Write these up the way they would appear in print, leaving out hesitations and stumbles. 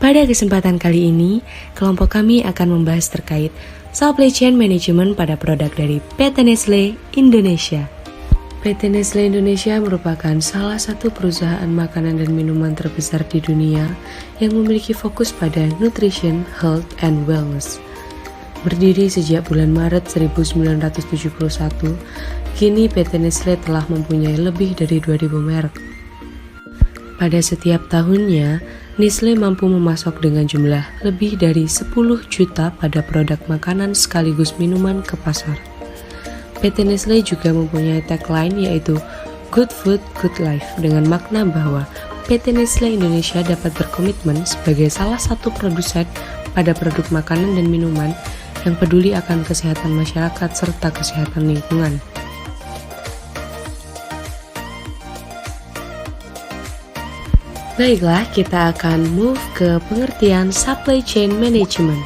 Pada kesempatan kali ini, kelompok kami akan membahas terkait supply chain management pada produk dari PT Nestlé Indonesia. PT Nestlé Indonesia merupakan salah satu perusahaan makanan dan minuman terbesar di dunia yang memiliki fokus pada nutrition, health, and wellness. Berdiri sejak bulan Maret 1971, kini PT Nestlé telah mempunyai lebih dari 2.000 merek. Pada setiap tahunnya, Nestlé mampu memasok dengan jumlah lebih dari 10 juta pada produk makanan sekaligus minuman ke pasar. PT Nestlé juga mempunyai tagline yaitu Good Food, Good Life dengan makna bahwa PT Nestlé Indonesia dapat berkomitmen sebagai salah satu produsen pada produk makanan dan minuman yang peduli akan kesehatan masyarakat serta kesehatan lingkungan. Baiklah, kita akan move ke pengertian supply chain management.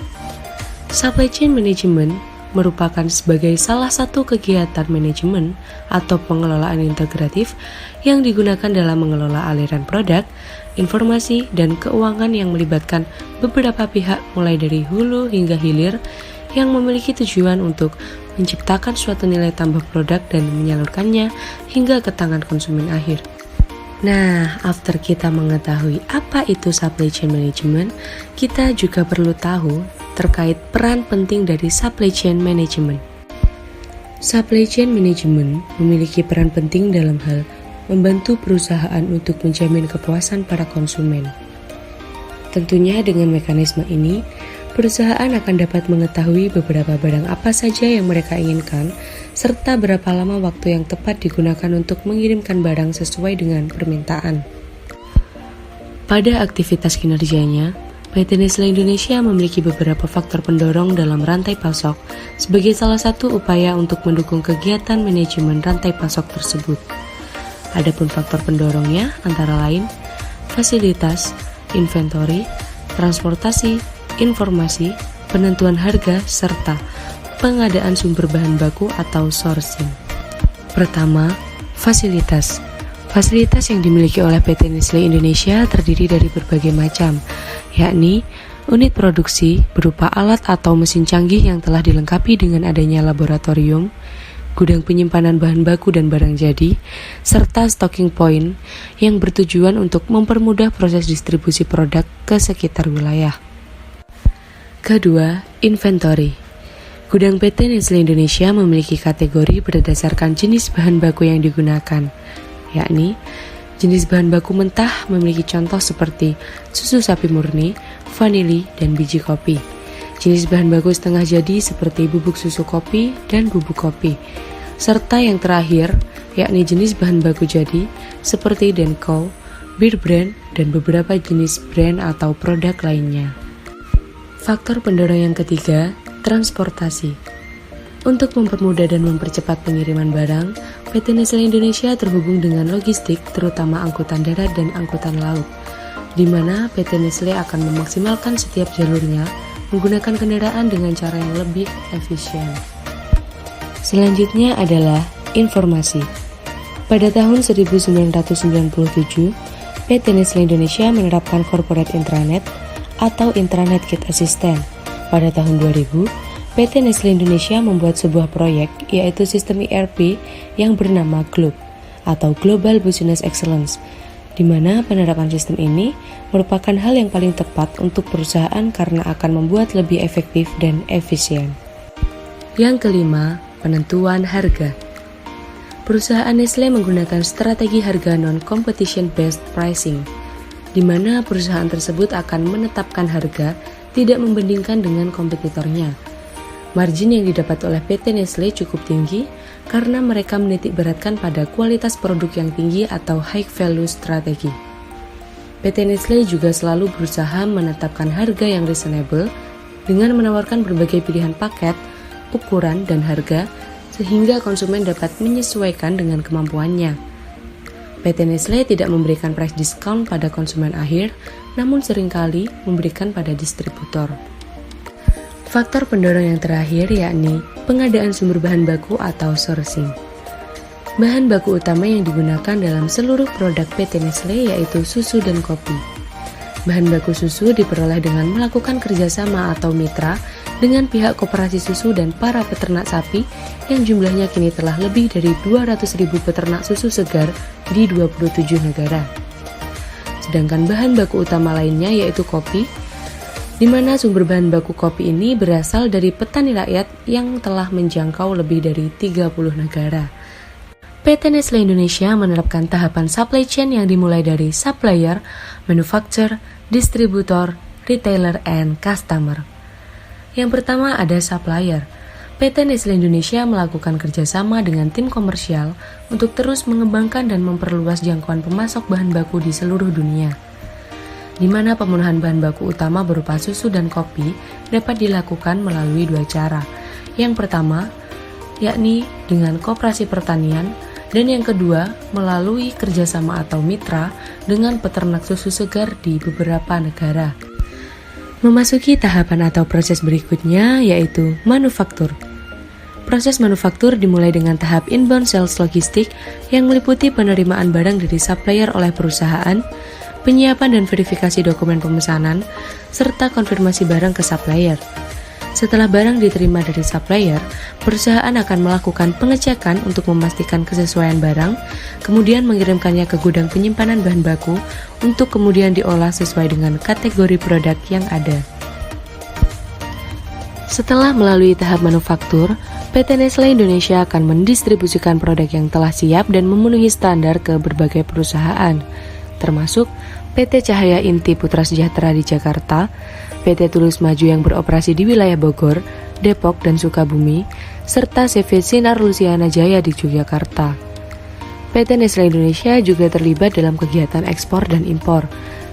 Supply chain management merupakan sebagai salah satu kegiatan manajemen atau pengelolaan integratif yang digunakan dalam mengelola aliran produk, informasi, dan keuangan yang melibatkan beberapa pihak mulai dari hulu hingga hilir yang memiliki tujuan untuk menciptakan suatu nilai tambah produk dan menyalurkannya hingga ke tangan konsumen akhir. Nah, after kita mengetahui apa itu supply chain management, kita juga perlu tahu terkait peran penting dari supply chain management. Supply chain management memiliki peran penting dalam hal membantu perusahaan untuk menjamin kepuasan para konsumen. Tentunya dengan mekanisme ini, perusahaan akan dapat mengetahui beberapa barang apa saja yang mereka inginkan, serta berapa lama waktu yang tepat digunakan untuk mengirimkan barang sesuai dengan permintaan. Pada aktivitas kinerjanya, PT Nestlé Indonesia memiliki beberapa faktor pendorong dalam rantai pasok sebagai salah satu upaya untuk mendukung kegiatan manajemen rantai pasok tersebut. Adapun faktor pendorongnya antara lain fasilitas, inventory, transportasi, informasi, penentuan harga, serta pengadaan sumber bahan baku atau sourcing. Pertama, fasilitas. Fasilitas yang dimiliki oleh PT Nestlé Indonesia terdiri dari berbagai macam, yakni unit produksi berupa alat atau mesin canggih yang telah dilengkapi dengan adanya laboratorium, gudang penyimpanan bahan baku dan barang jadi, serta stocking point yang bertujuan untuk mempermudah proses distribusi produk ke sekitar wilayah. Kedua, inventory. Gudang PT Nestlé Indonesia memiliki kategori berdasarkan jenis bahan baku yang digunakan, yakni jenis bahan baku mentah memiliki contoh seperti susu sapi murni, vanili, dan biji kopi. Jenis bahan baku setengah jadi seperti bubuk susu kopi dan bubuk kopi. Serta yang terakhir, yakni jenis bahan baku jadi seperti Denko, Beer Brand, dan beberapa jenis brand atau produk lainnya. Faktor pendorong yang ketiga, transportasi. Untuk mempermudah dan mempercepat pengiriman barang, PT Nestlé Indonesia terhubung dengan logistik, terutama angkutan darat dan angkutan laut, di mana PT Nestlé akan memaksimalkan setiap jalurnya menggunakan kendaraan dengan cara yang lebih efisien. Selanjutnya adalah informasi. Pada tahun 1997, PT Nestlé Indonesia menerapkan corporate intranet atau Intranet Kit Assistant. Pada tahun 2000, PT Nestlé Indonesia membuat sebuah proyek yaitu sistem ERP yang bernama GLOBE atau Global Business Excellence, di mana penerapan sistem ini merupakan hal yang paling tepat untuk perusahaan karena akan membuat lebih efektif dan efisien. Yang kelima, penentuan harga. Perusahaan Nestlé menggunakan strategi harga non-competition based pricing, di mana perusahaan tersebut akan menetapkan harga tidak membandingkan dengan kompetitornya. Margin yang didapat oleh PT Nestlé cukup tinggi karena mereka menitik beratkan pada kualitas produk yang tinggi atau high value strategi. PT Nestlé juga selalu berusaha menetapkan harga yang reasonable dengan menawarkan berbagai pilihan paket, ukuran, dan harga sehingga konsumen dapat menyesuaikan dengan kemampuannya. PT Nestlé tidak memberikan price discount pada konsumen akhir, namun seringkali memberikan pada distributor. Faktor pendorong yang terakhir yakni pengadaan sumber bahan baku atau sourcing. Bahan baku utama yang digunakan dalam seluruh produk PT Nestlé yaitu susu dan kopi. Bahan baku susu diperoleh dengan melakukan kerjasama atau mitra dengan pihak koperasi susu dan para peternak sapi yang jumlahnya kini telah lebih dari 200.000 peternak susu segar di 27 negara. Sedangkan bahan baku utama lainnya yaitu kopi, di mana sumber bahan baku kopi ini berasal dari petani rakyat yang telah menjangkau lebih dari 30 negara. PT Nestle Indonesia menerapkan tahapan supply chain yang dimulai dari supplier, manufacturer, distributor, retailer, and customer. Yang pertama ada supplier. PT Nestle Indonesia melakukan kerjasama dengan tim komersial untuk terus mengembangkan dan memperluas jangkauan pemasok bahan baku di seluruh dunia, di mana pemenuhan bahan baku utama berupa susu dan kopi dapat dilakukan melalui dua cara. Yang pertama, yakni dengan koperasi pertanian, dan yang kedua, melalui kerjasama atau mitra dengan peternak susu segar di beberapa negara. Memasuki tahapan atau proses berikutnya yaitu manufaktur. Proses manufaktur dimulai dengan tahap inbound sales logistik yang meliputi penerimaan barang dari supplier oleh perusahaan, penyiapan dan verifikasi dokumen pemesanan, serta konfirmasi barang ke supplier. Setelah barang diterima dari supplier, perusahaan akan melakukan pengecekan untuk memastikan kesesuaian barang, kemudian mengirimkannya ke gudang penyimpanan bahan baku untuk kemudian diolah sesuai dengan kategori produk yang ada. Setelah melalui tahap manufaktur, PT Nestle Indonesia akan mendistribusikan produk yang telah siap dan memenuhi standar ke berbagai perusahaan, termasuk PT Cahaya Inti Putra Sejahtera di Jakarta, PT Tulus Maju yang beroperasi di wilayah Bogor, Depok, dan Sukabumi, serta CV Sinar Lusiana Jaya di Yogyakarta. PT Nestle Indonesia juga terlibat dalam kegiatan ekspor dan impor.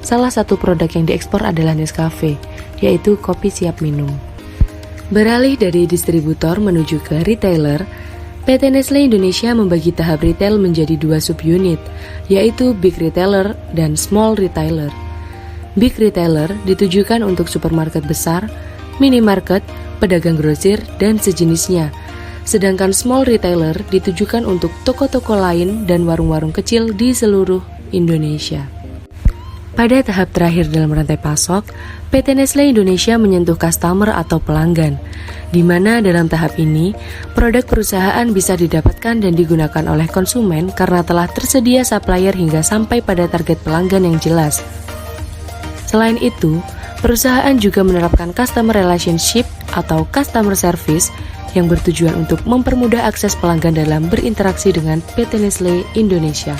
Salah satu produk yang diekspor adalah Nescafe, yaitu kopi siap minum. Beralih dari distributor menuju ke retailer, PT Nestle Indonesia membagi tahap retail menjadi dua subunit, yaitu Big Retailer dan Small Retailer. Big Retailer ditujukan untuk supermarket besar, minimarket, pedagang grosir, dan sejenisnya. Sedangkan Small Retailer ditujukan untuk toko-toko lain dan warung-warung kecil di seluruh Indonesia. Pada tahap terakhir dalam rantai pasok, PT Nestle Indonesia menyentuh customer atau pelanggan, di mana dalam tahap ini, produk perusahaan bisa didapatkan dan digunakan oleh konsumen karena telah tersedia supplier hingga sampai pada target pelanggan yang jelas. Selain itu, perusahaan juga menerapkan customer relationship atau customer service yang bertujuan untuk mempermudah akses pelanggan dalam berinteraksi dengan PT Nestle Indonesia.